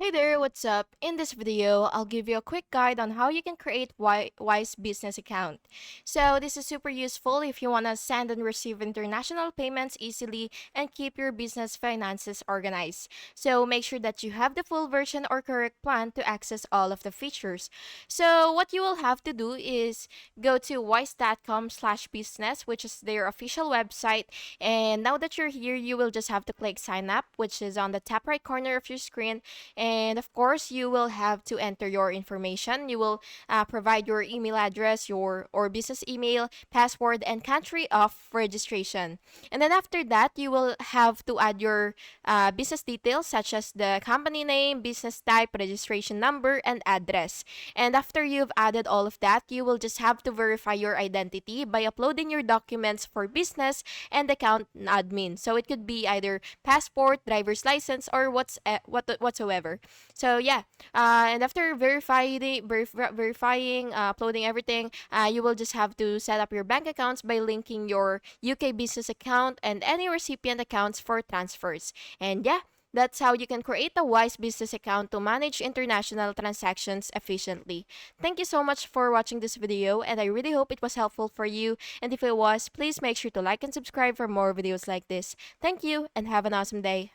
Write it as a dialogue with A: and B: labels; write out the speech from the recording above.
A: Hey there, what's up? In this video, I'll give you a quick guide on how you can create Wise business account. So this is super useful if you want to send and receive international payments easily and keep your business finances organized. So make sure that you have the full version or correct plan to access all of the features. So what you will have to do is go to wise.com/business, which is their official website. And now that you're here, you will just have to click sign up, which is on the top right corner of your screen, and of course, you will have to enter your information. You will provide your email address, your or business email, password, and country of registration. And then after that, you will have to add your business details such as the company name, business type, registration number, and address. And after you've added all of that, you will just have to verify your identity by uploading your documents for business and account admin. So it could be either passport, driver's license, or whatsoever. So yeah, and after verifying, uploading everything, you will just have to set up your bank accounts by linking your UK business account and any recipient accounts for transfers. And yeah, that's how you can create a Wise business account to manage international transactions efficiently. Thank you so much for watching this video, and I really hope it was helpful for you. And if it was, please make sure to like and subscribe for more videos like this. Thank you, and have an awesome day.